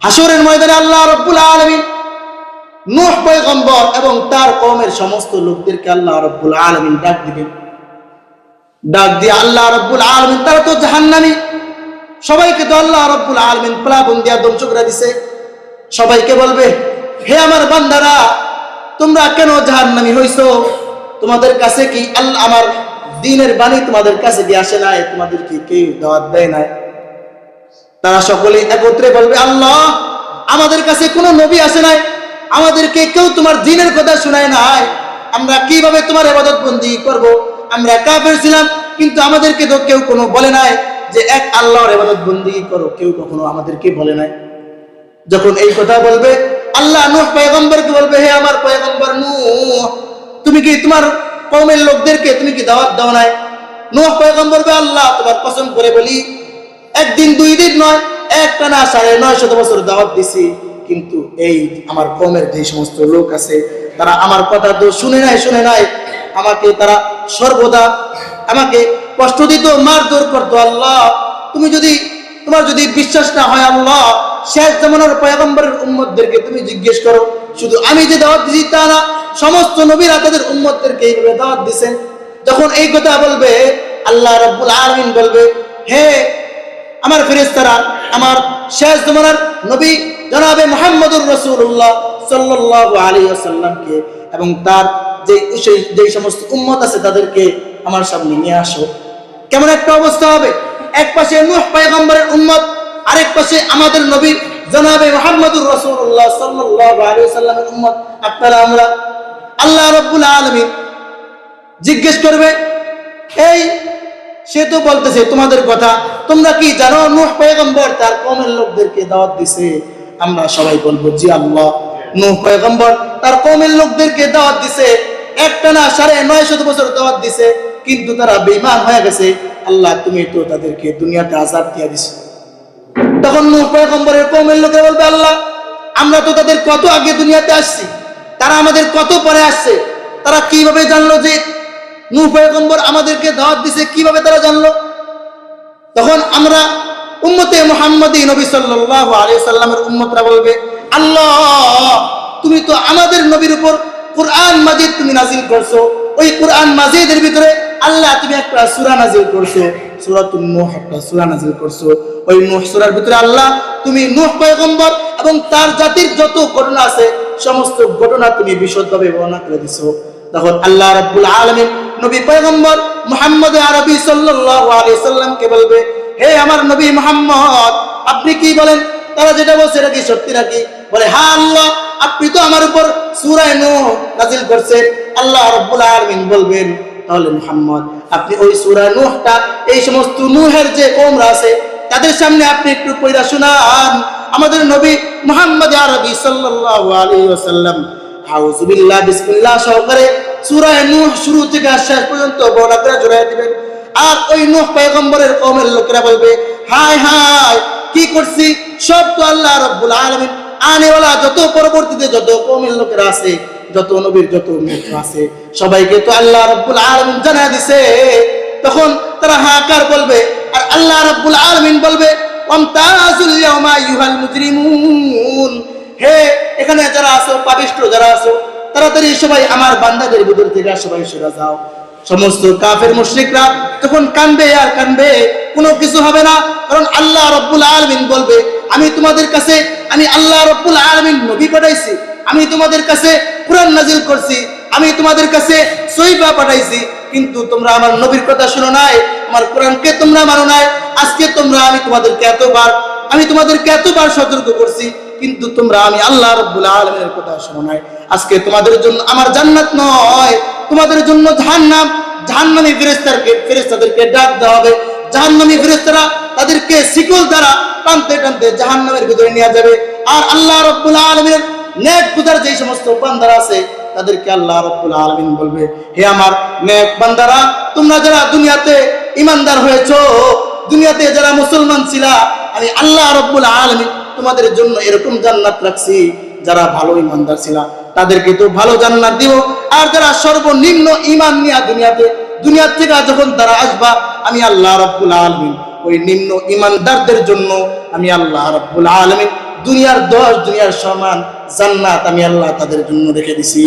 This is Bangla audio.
হাসরের ময়দানে আল্লাহ রাব্বুল আলামিন নূহ পয়গম্বর এবং তার কওমের সমস্ত লোকদেরকে আল্লাহ রাব্বুল আলামিন ডাক দিবেন। ডাক দিয়ে আল্লাহ রাব্বুল আলামিন, তারা তো জাহান্নামী, সবাইকে তো আল্লাহ রাব্বুল আলামিন প্লাবন দিয়া ধ্বংস করে দিছে। সবাইকে বলবে, হে আমার বান্দারা, তোমরা কেন জাহান্নামী হইছো? তোমাদের কাছে কি আল্লাহ আমার দ্বীনের বাণী তোমাদের কাছে কি আসে নাই? তোমাদের কি কেউ দাওয়াত দেয় নাই? তারা সকলে একত্রে বলবে, আল্লাহ, আমাদের কাছে কোনো নবী আসে নাই, আমাদেরকে কেউ তোমার দ্বীনের কথা শোনায় নাই, আমরা কিভাবে তোমার ইবাদত বন্দী করব? আমরা কাফের ছিলাম, কিন্তু আমাদেরকে তো কেউ কোনো বলে নাই যে এক আল্লাহর ইবাদত বন্দী করো, কেউ কখনো আমাদেরকে বলে নাই। যখন এই কথা বলবে, আল্লাহ নূহ পয়গম্বরকে বলবে, হে আমার পয়গম্বর নূহ, তুমি কি তোমার কওমের লোকদেরকে তুমি কি দাওয়াত দাও নাই? নূহ পয়গম্বর বলবে, আল্লাহ, তোমার কসম করে বলি, একদিন দুই দিন নয়, একটানা ৯৫০ বছর দাওয়াত দিছি, কিন্তু এই আমার কওমের যে সমস্ত লোক আছে তারা আমার কথা তো শুনে নাই, আমাকে তারা সর্বদা আমাকে কষ্ট দিত, মারধর করতো। আল্লাহ, তোমার যদি বিশ্বাস না হয়, আল্লাহ, শেষ জামানার পয়গম্বরের উম্মতদেরকে তুমি জিজ্ঞেস করো। শুধু আমি যে দাওয়াত দিছি তা না, সমস্ত নবীরা তাদের উম্মতদেরকে এইভাবে দাওয়াত দিছেন। যখন এই কথা বলবে, আল্লাহ রাব্বুল আলামিন বলবে, হে আমার ফেরেশতারা, আমার শেষ জামানার নবী জনাবে মুহাম্মদুর রাসূলুল্লাহ সাল্লাল্লাহু আলাইহি ওয়াসাল্লামকে এবং তার যে সমস্ত উম্মত আছে তাদেরকে আমার সামনে নিয়ে আসো। কেমন একটা অবস্থা হবে? এক পাশে নূহ পয়গম্বরের উম্মত, আরেক পাশে আমাদের নবী জনাবে মুহাম্মদুর রাসূলুল্লাহ সাল্লাল্লাহু আলাইহি ওয়াসাল্লামের উম্মত। আপনারা আমরা আল্লাহ রাব্বুল আলামিন জিজ্ঞেস করবে, এই সে তো বলতেছে তোমাদের কথা, তোমরা কি জানো নূহ পয়গম্বর তার কওমের লোকদেরকে দাওয়াত দিছে? আমরা সবাই বলবো, জি আল্লাহ, নূহ পয়গম্বর তার কওমের লোকদেরকে দাওয়াত দিছে, একটানা ৯৫০ বছর দাওয়াত দিছে, কিন্তু তারা বেঈমান হয়ে গেছে। আল্লাহ, তুমি তো তাদেরকে দুনিয়াতে আযাব দিয়ে দিছো। তখন নূহ পয়গম্বরের কওমের লোকেরা বলবে, আল্লাহ, আমরা তো তাদের কত আগে দুনিয়াতে আসছি, তারা আমাদের কত পরে আসছে, তারা কিভাবে জানলো যে নূহ পয়গম্বর আমাদেরকে দাওয়াত দিছে? কিভাবে তারা জানলো? তখন আমরা উম্মতে মুহাম্মদী নবী সাল্লাল্লাহু আলাইহি সাল্লামের উম্মতরা বলবে, আল্লাহ, তুমি তো আমাদের নবীর উপর কুরআন মাজিদ তুমি নাজিল করছো, ওই কুরআন মাজিদের ভিতরে আল্লাহ তুমি একটা সূরা নাজিল করছো, সূরাতুন নূহ একটা সূরা নাজিল করছো। ওই নূহ সূরার ভিতরে আল্লাহ তুমি নূহ পয়গম্বর এবং তার জাতির যত ঘটনা আছে সমস্ত ঘটনা তুমি বিশদভাবে বর্ণনা করে দিছো। তখন আল্লাহ রাব্বুল আলামিন নবী পয়গম্বর মুহাম্মদ আরবি সাল্লাল্লাহু আলাইহি সাল্লামকে বলবে, হে আমার নবী মুহাম্মদ, আপনি কি বলেন? তারা যেটা বলছে এটা কি সত্যি নাকি? বলে, হ্যাঁ আল্লাহ, আপনি তো আমার উপর সূরা নূহ নাযিল করেছেন। আল্লাহ রাব্বুল আলামিন বলবেন, তাহলে মুহাম্মদ, আপনি ওই সূরা নূহটা এই সমস্ত নূহের যে কওমরা আছে তাদের সামনে আপনি একটু পড়া শোনান। আমাদের নবী মুহাম্মদ আরবি সাল্লাল্লাহু আলাইহি ওয়াসাল্লাম আউযু বিল্লাহ বিসমিল্লাহ সহকারে সূরা নূহ শুরু থেকে শেষ পর্যন্ত বর্ণনা করে জোড়ায় দিবেন। আর ওই নূহ পয়গম্বরের কওমের লোকেরা বলবে, হায় হায়, কি করছি? সব তো আল্লাহ রাব্বুল আলামিন আনেওয়ালা যত পরবর্তীতে যত কওমের লোকেরা আছে, যত নবীর যত মিত্র আছে, সবাইকে তো আল্লাহ রাব্বুল আলামিন জানায় দিছে। তখন তারা হাকার বলবে, আর আল্লাহ রাব্বুল আলামিন বলবে, ওয়ামতাজুল ইয়াওমা আইয়ুহাল মুজরিমুন, হে এখানে যারা আছো, পাপিষ্ঠ যারা আছো, তাড়াতাড়ি সবাই আমার বান্দাদের ভিতর থেকে সবাই সরে যাও। সমস্ত কাফের মুশরিকরা তখন কানবে আর কানবে, কোনো কিছু হবে না, কারণ আল্লাহ রাব্বুল আলামিন বলবে, আমি তোমাদের কাছে, আমি আল্লাহ রাব্বুল আলামিন নবী পাঠাইছি, আমি তোমাদের কাছে কুরআন নাজিল করছি, আমি তোমাদের কাছে সহিফা পাঠাইছি, কিন্তু তোমরা আমার নবীর কথা শুনো নাই, আমার কোরআনকে তোমরা মানো নাই। আজকে আমি তোমাদেরকে এতবার সতর্ক করছি, কিন্তু তোমরা আমি আল্লাহ রাব্বুল আলামিনের কথা শুনো নাই। আজকে তোমাদের জন্য আমার জান্নাত নয়, তোমাদের জন্য জাহান্নাম। জাহান্নামী ফেরেশতাদেরকে ডাক দেওয়া হবে, জাহান্নামী ফেরেশতারা তাদেরকে শিকল দ্বারা টানতে টানতে জাহান্নামের ভিতরে নিয়ে যাবে। আর আল্লাহ রাব্বুল আলামিনের নেক গুজার যে সমস্ত বান্দারা আছে তাদেরকে আল্লাহ রাব্বুল আলামিন বলবে, হে আমার নেক বান্দারা, তোমরা যারা দুনিয়াতে ঈমানদার হয়েছো, দুনিয়াতে যারা মুসলমান ছিলা, আমি আল্লাহ রাব্বুল আলামিন তোমাদের জন্য এরকম জান্নাত রাখছি। যারা ভালো ঈমানদার ছিলা তাদেরকে তো ভালো জান্নাত দিব, আর যারা সর্বনিম্ন ঈমান নিয়ে দুনিয়া থেকে যখন তারা আসবা, আমি আল্লাহ রাব্বুল আলামিন ওই নিম্ন ঈমানদারদের জন্য আমি আল্লাহ রাব্বুল আলামিন দুনিয়ার 10 দুনিয়ার সমান জান্নাত আমি আল্লাহ তাদের জন্য রেখে দিছি।